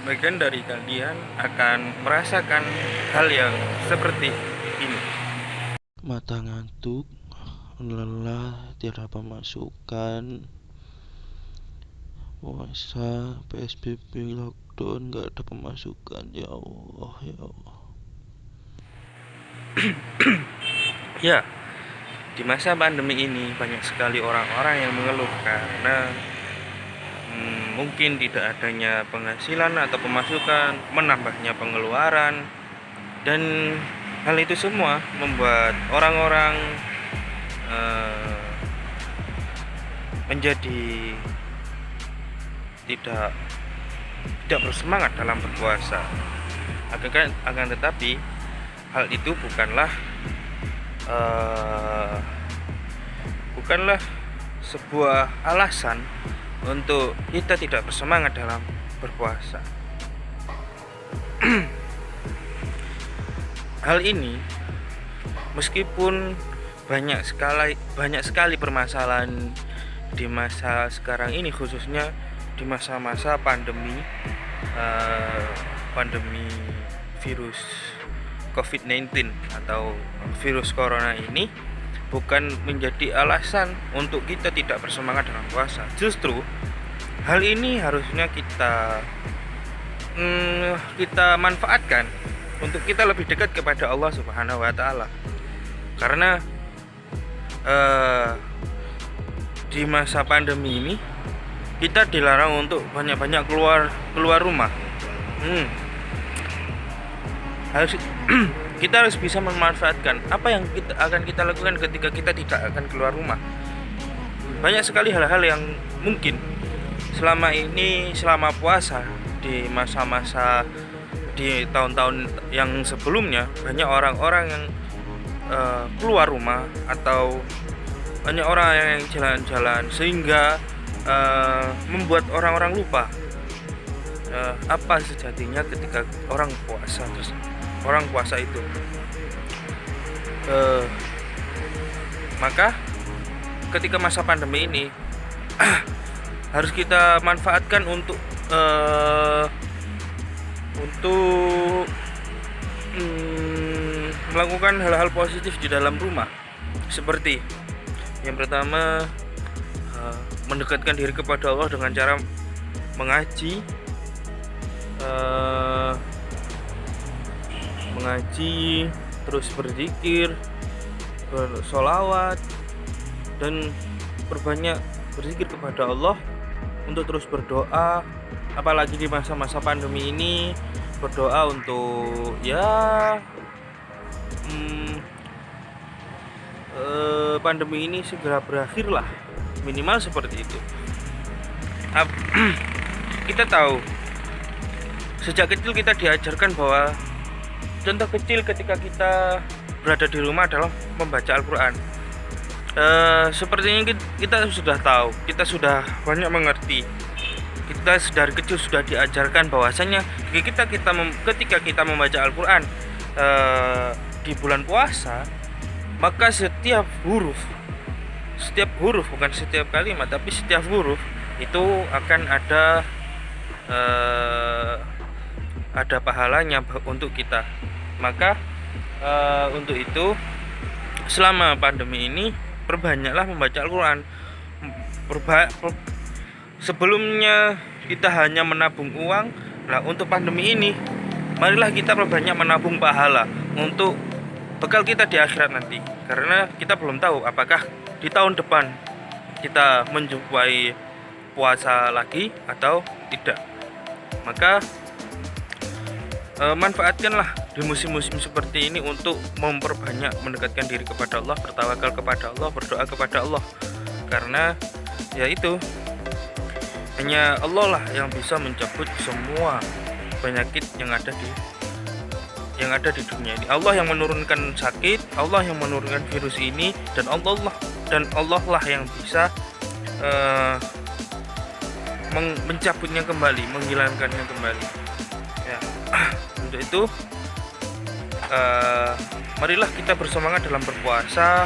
sebagian dari kalian akan merasakan hal yang seperti ini. Mata ngantuk, lelah, tiada pemasukan, puasa, PSBB, lockdown, gak ada pemasukan. Ya Allah, ya Allah. Ya, di masa pandemi ini banyak sekali orang-orang yang mengeluh karena mungkin tidak adanya penghasilan atau pemasukan, menambahnya pengeluaran, dan hal itu semua membuat orang-orang menjadi tidak bersemangat dalam berpuasa. Akan tetapi hal itu bukanlah sebuah alasan untuk kita tidak bersemangat dalam berpuasa. Hal ini meskipun banyak sekali permasalahan di masa sekarang ini, khususnya di masa-masa pandemi virus COVID-19 atau virus corona ini, bukan menjadi alasan untuk kita tidak bersemangat dalam puasa. Justru hal ini harusnya kita manfaatkan untuk kita lebih dekat kepada Allah Subhanahu wa Ta'ala. Karena di masa pandemi ini kita dilarang untuk banyak-banyak keluar rumah. Kita harus bisa memanfaatkan apa yang akan kita lakukan ketika kita tidak akan keluar rumah. Banyak sekali hal-hal yang mungkin selama puasa, di masa-masa di tahun-tahun yang sebelumnya, banyak orang-orang yang keluar rumah atau banyak orang yang jalan-jalan, sehingga membuat orang-orang lupa apa sejatinya ketika orang puasa itu. Maka ketika masa pandemi ini harus kita manfaatkan untuk melakukan hal-hal positif di dalam rumah. Seperti yang pertama, mendekatkan diri kepada Allah dengan cara mengaji, terus berzikir, bersolawat, dan berbanyak berzikir kepada Allah, untuk terus berdoa. Apalagi di masa-masa pandemi ini, berdoa untuk pandemi ini segera berakhir lah, minimal seperti itu. Kita tahu sejak kecil kita diajarkan bahwa contoh kecil ketika kita berada di rumah adalah membaca Al-Quran. Sepertinya kita sudah tahu, kita sudah banyak mengerti. Kita dari kecil sudah diajarkan bahwasanya ketika kita membaca Al-Quran di bulan puasa, maka setiap huruf, bukan setiap kalimat, tapi setiap huruf itu akan ada pahalanya untuk kita. Maka untuk itu, selama pandemi ini perbanyaklah membaca Al-Quran. Sebelumnya kita hanya menabung uang. Nah, untuk pandemi ini, marilah kita perbanyak menabung pahala untuk bekal kita di akhirat nanti. Karena kita belum tahu apakah di tahun depan kita menjumpai puasa lagi atau tidak. Maka manfaatkanlah di musim-musim seperti ini untuk memperbanyak mendekatkan diri kepada Allah, bertawakal kepada Allah, berdoa kepada Allah. Karena yaitu hanya Allah lah yang bisa mencabut semua penyakit yang ada di dunia ini. Allah yang menurunkan sakit, Allah yang menurunkan virus ini, dan Allah lah yang bisa mencabutnya kembali, menghilangkannya kembali. Ya, untuk itu marilah kita bersemangat dalam berpuasa.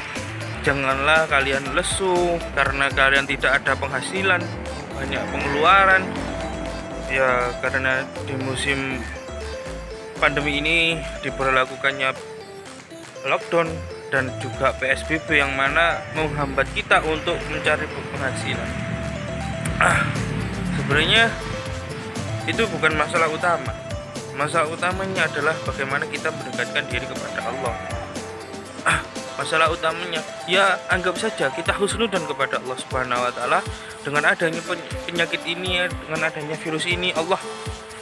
Janganlah kalian lesu karena kalian tidak ada penghasilan, banyak pengeluaran. Ya karena di musim pandemi ini diberlakukannya lockdown dan juga PSBB yang mana menghambat kita untuk mencari penghasilan. Sebenarnya itu bukan masalah utama. Masalah utamanya adalah bagaimana kita mendekatkan diri kepada Allah. Masalah utamanya ya anggap saja kita husnudzon kepada Allah Subhanahu wa taala. Dengan adanya penyakit ini, dengan adanya virus ini, Allah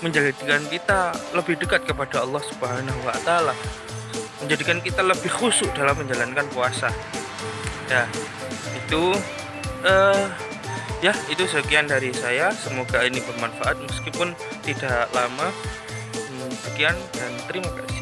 menjadikan kita lebih dekat kepada Allah Subhanahu wa taala, menjadikan kita lebih khusyuk dalam menjalankan puasa. Ya, itu itu sekian dari saya. Semoga ini bermanfaat meskipun tidak lama. Sekian dan terima kasih.